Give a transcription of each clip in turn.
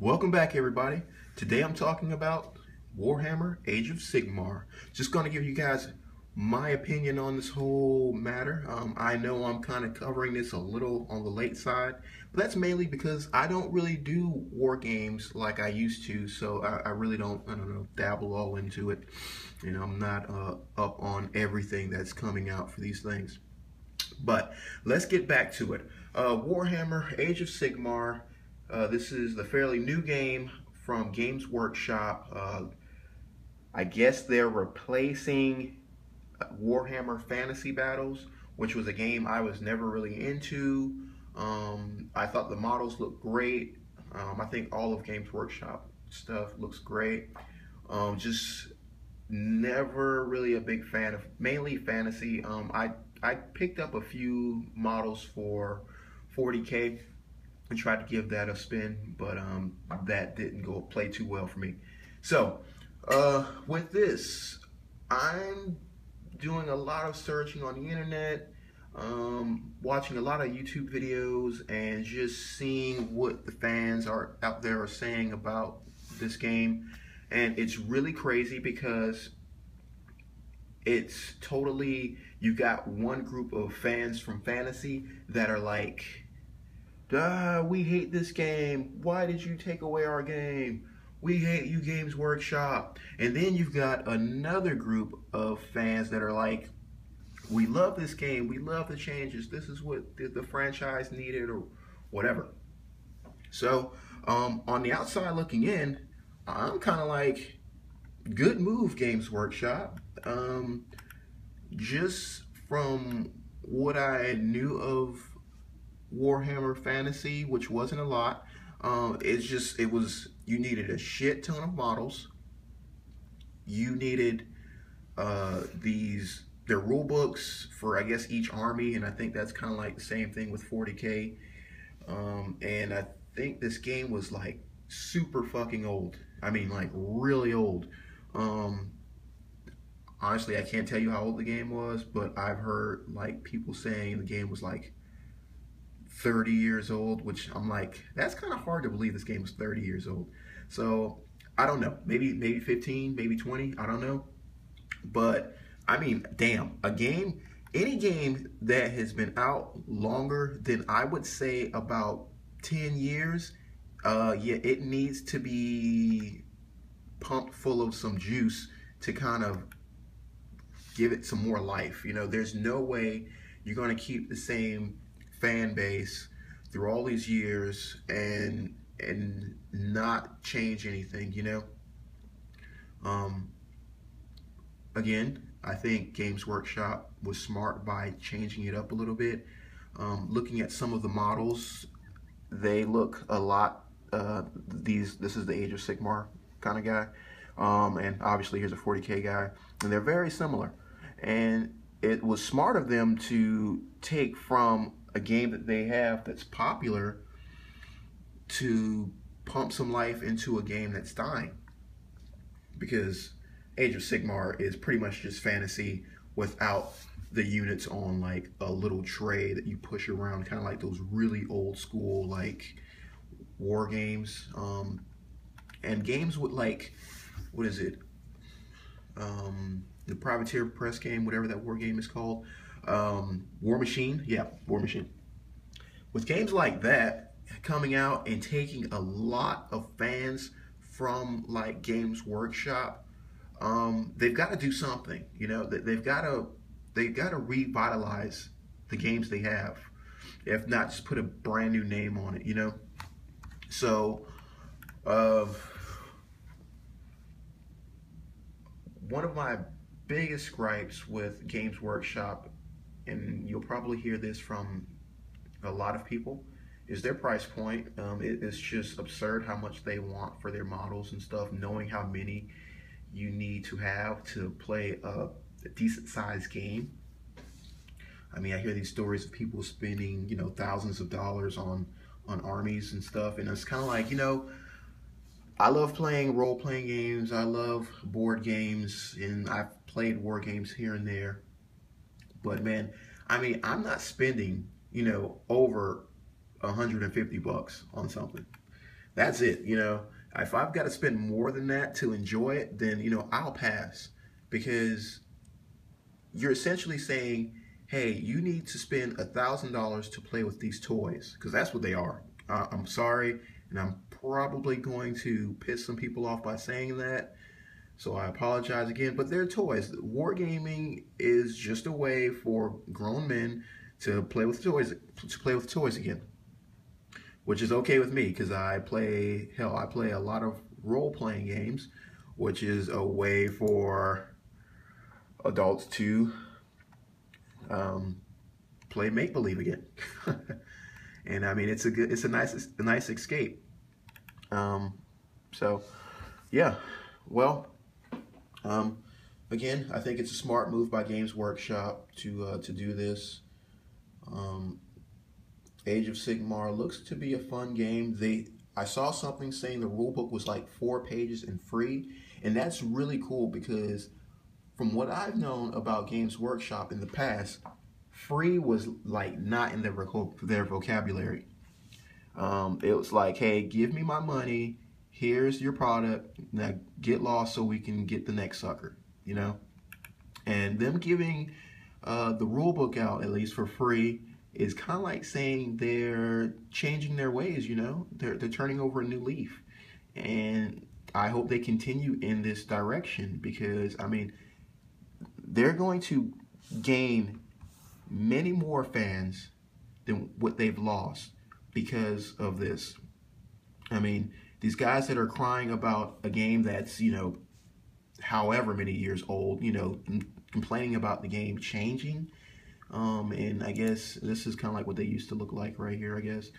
Welcome back, everybody. Today I'm talking about Warhammer Age of Sigmar. Just going to give you guys my opinion on this whole matter. I know I'm kind of covering this a little on the late side, but that's mainly because I don't really do war games like I used to, so I really don't, dabble all into it. You know, I'm not up on everything that's coming out for these things. But let's get back to it. Warhammer Age of Sigmar. This is the fairly new game from Games Workshop. I guess they're replacing Warhammer Fantasy Battles, which was a game I was never really into. I thought the models looked great. I think all of Games Workshop stuff looks great. Just never really a big fan of mainly fantasy. I picked up a few models for 40K and tried to give that a spin, but that didn't play too well for me. So with this, I'm doing a lot of searching on the internet, watching a lot of YouTube videos, and just seeing what the fans are out there are saying about this game. And it's really crazy because it's totally, you got one group of fans from fantasy that are like, we hate this game. Why did you take away our game? We hate you, Games Workshop. And then you've got another group of fans that are like, we love this game. We love the changes. This is what the franchise needed or whatever. So on the outside looking in, I'm kind of like, good move, Games Workshop. Just from what I knew of Warhammer Fantasy, which wasn't a lot, you needed a shit ton of models. You needed their rule books for, I guess, each army, and I think that's kind of like the same thing with 40K. And I think this game was like super fucking old. I mean, like really old. Honestly, I can't tell you how old the game was, but I've heard like people saying the game was like 30 years old, which I'm like, that's kind of hard to believe this game was 30 years old. So I don't know, maybe 15, maybe 20, I don't know. But I mean, damn, any game that has been out longer than, I would say, about 10 years, yeah, it needs to be pumped full of some juice to kind of give it some more life. You know, there's no way you're going to keep the same fan base through all these years and not change anything, you know. Again, I think Games Workshop was smart by changing it up a little bit. Looking at some of the models, they look a lot, this is the Age of Sigmar kind of guy, and obviously here's a 40K guy, and they're very similar. And it was smart of them to take from a game that they have that's popular to pump some life into a game that's dying. Because Age of Sigmar is pretty much just fantasy without the units on like a little tray that you push around, kind of like those really old school like war games. And games with like, what is it? The Privateer Press game, whatever that war game is called. War Machine, yeah, War Machine. With games like that coming out and taking a lot of fans from like Games Workshop, they've got to do something. You know, they've got to revitalize the games they have, if not just put a brand new name on it. You know, so one of my biggest gripes with Games Workshop, and you'll probably hear this from a lot of people, is their price point. It is just absurd how much they want for their models and stuff, knowing how many you need to have to play a decent sized game. I mean, I hear these stories of people spending, you know, thousands of dollars on armies and stuff, and it's kind of like, you know, I love playing role-playing games, I love board games, and I've played war games here and there. But man, I mean, I'm not spending, you know, over $150 on something. that's it. If I've got to spend more than that to enjoy it, then I'll pass, because you're essentially saying, hey, you need to spend $1,000 to play with these toys, because that's what they are. I'm sorry, and I'm probably going to piss some people off by saying that, so I apologize again, but they're toys. Wargaming is just a way for grown men to play with toys again, which is okay with me, because I play a lot of role-playing games, which is a way for adults to play make-believe again. And I mean, it's a nice escape. So yeah, well, again, I think it's a smart move by Games Workshop to do this. Age of Sigmar looks to be a fun game. I saw something saying the rulebook was like 4 pages and free, and that's really cool, because from what I've known about Games Workshop in the past, free was like not in their vocabulary. It was like, hey, give me my money, here's your product, now get lost so we can get the next sucker, And them giving the rulebook out, at least for free, is kind of like saying they're changing their ways, They're turning over a new leaf. And I hope they continue in this direction, because, I mean, they're going to gain many more fans than what they've lost because of this. I mean, these guys that are crying about a game that's, however many years old, complaining about the game changing, and I guess this is kind of like what they used to look like right here, I guess.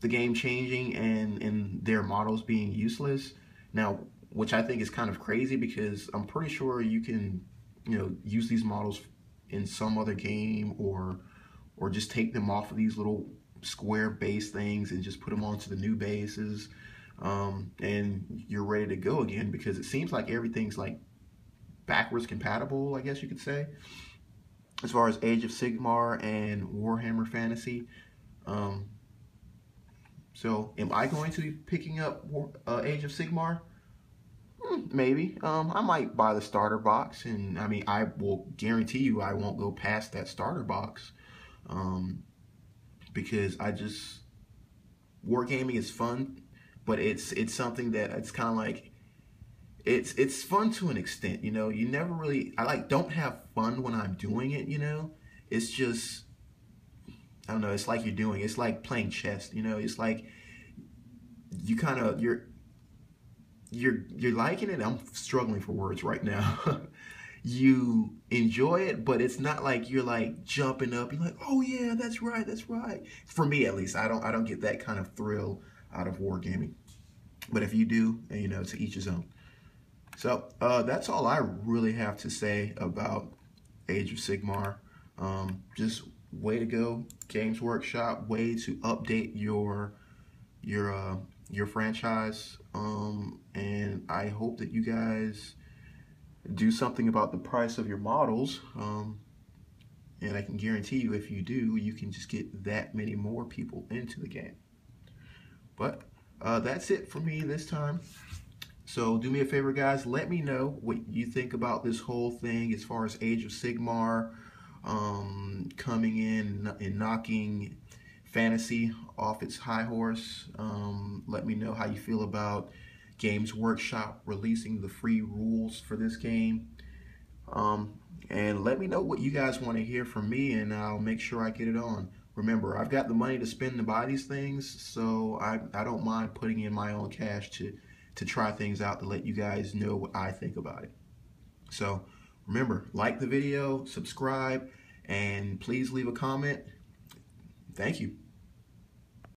The game changing and their models being useless. Now, which I think is kind of crazy, because I'm pretty sure you can, use these models in some other game, or just take them off of these little square base things and just put them onto the new bases, and you're ready to go again, because it seems like everything's like backwards compatible, I guess you could say, as far as Age of Sigmar and Warhammer Fantasy. So am I going to be picking up Age of Sigmar? Maybe. I might buy the starter box, and I mean, I will guarantee you I won't go past that starter box, because wargaming is fun, but it's something that it's kind of like, it's fun to an extent, you never really, don't have fun when I'm doing it, it's just, I don't know, it's like it's like playing chess, it's like you kind of, you're liking it. I'm struggling for words right now. You enjoy it, but it's not like you're like jumping up. You're like, oh yeah, that's right, that's right. For me, at least, I don't get that kind of thrill out of wargaming. But if you do, to each his own. So that's all I really have to say about Age of Sigmar. Just way to go, Games Workshop. Way to update your franchise, and I hope that you guys do something about the price of your models, and I can guarantee you, if you do, you can just get that many more people into the game. But that's it for me this time. So do me a favor, guys, let me know what you think about this whole thing as far as Age of Sigmar coming in and knocking fantasy off its high horse. Let me know how you feel about Games Workshop releasing the free rules for this game. And let me know what you guys want to hear from me, and I'll make sure I get it on. Remember, I've got the money to spend to buy these things, so I don't mind putting in my own cash to try things out, to let you guys know what I think about it. So remember, like the video, subscribe, and please leave a comment. Thank you.